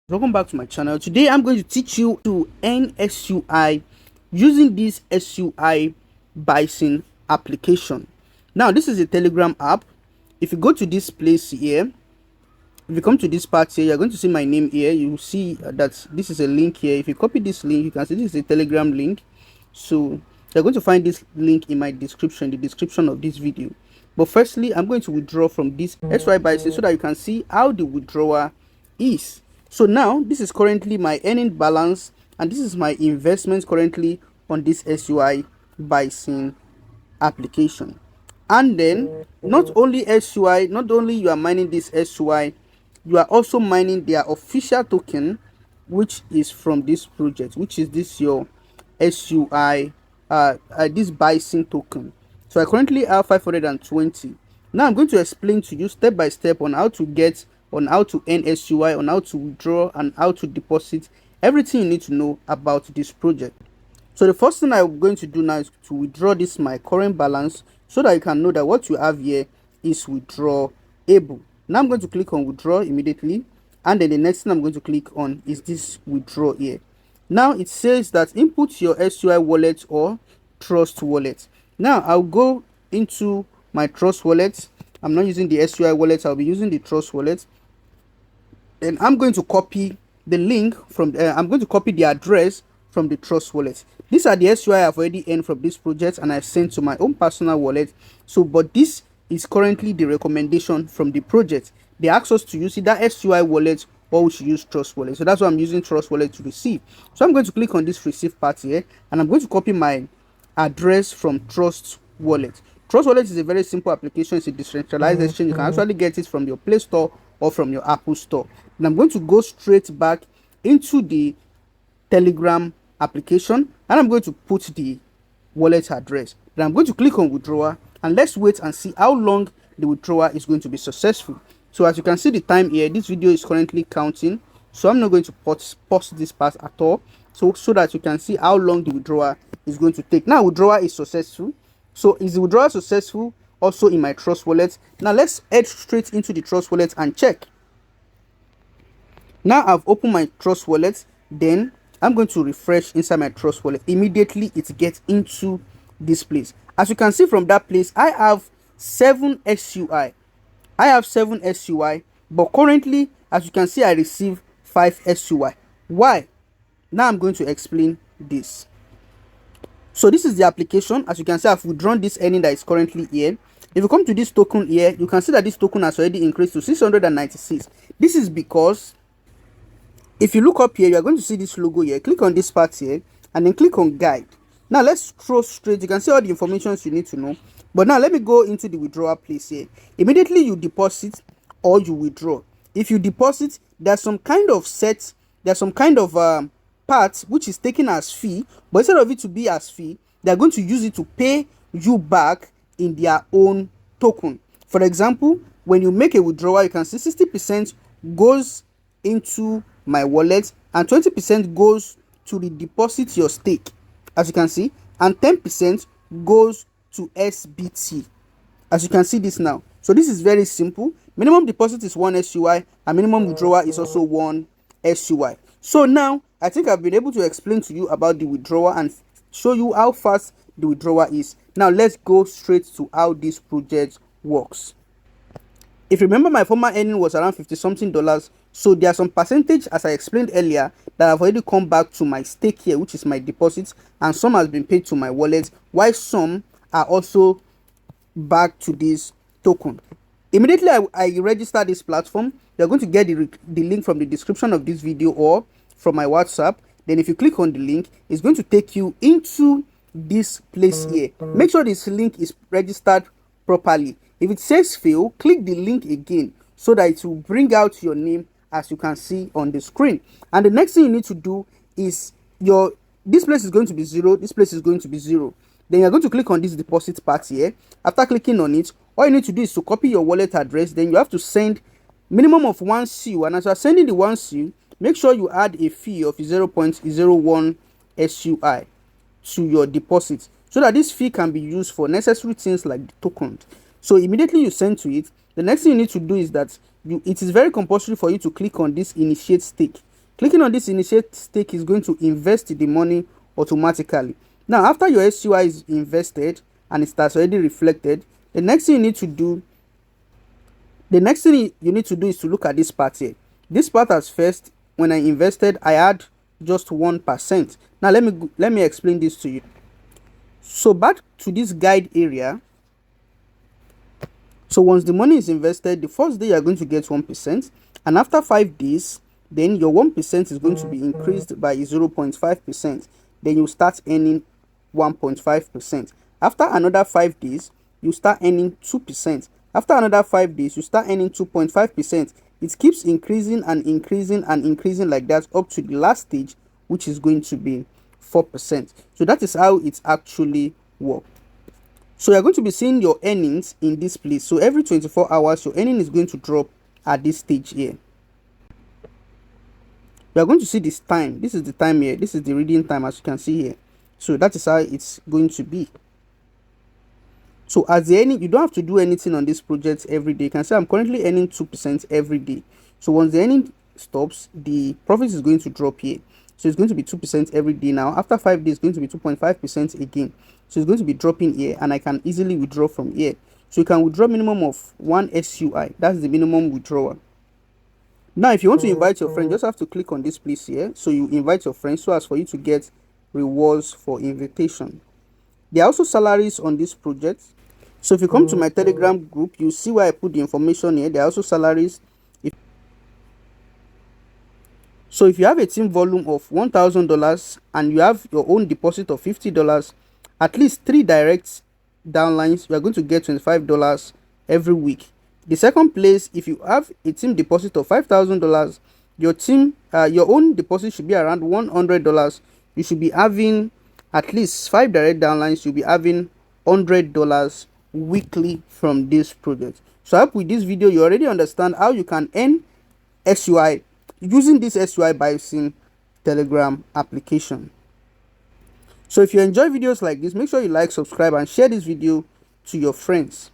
Welcome back to my channel. Today I'm going to teach you to earn SUI using this SUI Bison application. Now this is a Telegram app. If you go to this place here, if you come to this part here, you're going to see my name here. You will see that this is a link here. If you copy this link, you can see this is a Telegram link. So you're going to find this link in my description, the description of this video. But firstly, I'm going to withdraw from this SUI Bison so that you can see how the withdrawal is. So now this is currently my earning balance, and this is my investment currently on this SUI Bison application. And then not only SUI, not only you are mining this SUI, you are also mining their official token, which is from this project, which is this your SUI this Bison token. So I currently have 520. Now I'm going to explain to you step by step on how to get, on how to earn SUI, on how to withdraw, and how to deposit, everything you need to know about this project. So the first thing I'm going to do now is to withdraw this my current balance so that you can know that what you have here is withdrawable. Now I'm going to click on withdraw immediately, and then the next thing I'm going to click on is this withdraw here. Now it says that input your SUI wallet or trust wallet. Now I'll go into my trust wallet. I'm not using the SUI wallet, I'll be using the trust wallet. Then I'm going to copy the link from I'm going to copy the address from the trust wallet. These are the SUI I've already earned from this project and I've sent to my own personal wallet. So but this is currently the recommendation from the project. They ask us to use either SUI wallet or we should use trust wallet. So that's why I'm using trust wallet to receive. So I'm going to click on this receive part here, and I'm going to copy my address from trust wallet. Trust wallet is a very simple application. It's a decentralized exchange. You can actually get it from your Play Store or from your Apple Store. And I'm going to go straight back into the Telegram application, and I'm going to put the wallet address. Then I'm going to click on withdrawal, and let's wait and see how long the withdrawal is going to be successful. So as you can see the time here, this video is currently counting, so I'm not going to pause this part at all, so that you can see how long the withdrawal is going to take. Now withdrawal is successful. So is the withdrawal successful also in my trust wallet? Now let's head straight into the trust wallet and check. Now I've opened my trust wallet, then I'm going to refresh inside my trust wallet. Immediately it gets into this place. As you can see from that place, I have 7 SUI. I have 7 SUI, but currently, as you can see, I receive 5 SUI. Why? Now I'm going to explain this. So this is the application. As you can see, I've withdrawn this earning that is currently here. If you come to this token here, you can see that this token has already increased to 696. This is because if you look up here, you are going to see this logo here. Click on this part here and then click on guide. Now let's scroll straight. You can see all the information you need to know. But now let me go into the withdrawal place here. Immediately you deposit or you withdraw. If you deposit, there's some kind of part which is taken as fee, but instead of it to be as fee, they're going to use it to pay you back in their own token. For example, when you make a withdrawal, you can see 60% goes into my wallet and 20% goes to redeposit your stake, as you can see, and 10% goes to SBT, as you can see this now. So this is very simple. Minimum deposit is 1 SUI and minimum withdrawal is also 1 SUI. So now I think I've been able to explain to you about the withdrawal and show you how fast the withdrawal is. Now let's go straight to how this project works. If you remember, my former earning was around $50 something, so there are some percentage, as I explained earlier, that have already come back to my stake here, which is my deposits, and some has been paid to my wallet, while some are also back to this token. Immediately I register this platform, you're going to get the link from the description of this video or from my WhatsApp. Then if you click on the link, it's going to take you into this place here. Make sure this link is registered properly. If it says fail, click the link again so that it will bring out your name, as you can see on the screen. And the next thing you need to do is this place is going to be 0, this place is going to be 0. Then you're going to click on this deposit part here. After clicking on it, all you need to do is to copy your wallet address. Then you have to send minimum of 1 SUI, and as you're sending the 1 SUI, make sure you add a fee of 0.01 SUI to your deposit, so that this fee can be used for necessary things like the tokens. So immediately you send to it, the next thing you need to do is that it is very compulsory for you to click on this initiate stake. Clicking on this initiate stake is going to invest the money automatically. Now, after your SUI is invested and it starts already reflected, the next thing you need to do is to look at this part here. This part as first, when I invested, I had just 1%. Now let me explain this to you. So back to this guide area. So once the money is invested, the first day you are going to get 1%, and after 5 days, then your 1% is going to be increased by 0.5%. Then you start earning 1.5%. After another 5 days, you start earning 2%. After another 5 days, you start earning 2.5%. It keeps increasing and increasing and increasing like that up to the last stage, which is going to be 4%. So that is how it actually works. So you're going to be seeing your earnings in this place. So every 24 hours, your earning is going to drop at this stage here. You are going to see this time. This is the time here. This is the reading time, as you can see here. So that is how it's going to be. So as the earning, you don't have to do anything on this project every day. You can say I'm currently earning 2% every day. So once the earning stops, the profit is going to drop here. So it's going to be 2% every day now. After 5 days, it's going to be 2.5% again. So it's going to be dropping here, and I can easily withdraw from here. So you can withdraw minimum of 1 SUI. That's the minimum withdrawal. Now, if you want to invite your friend, just have to click on this place here. So you invite your friend so as for you to get rewards for invitation. There are also salaries on this project. So if you come to my Telegram group, you see where I put the information here. There are also salaries. So if you have a team volume of $1,000 and you have your own deposit of $50, at least 3 direct downlines, you are going to get $25 every week. The second place, if you have a team deposit of $5,000, your own deposit should be around $100. You should be having at least 5 direct downlines. You'll be having $100 weekly from this project. So I hope with this video you already understand how you can earn SUI using this SUI Bison Telegram application. So if you enjoy videos like this, make sure you like, subscribe, and share this video to your friends.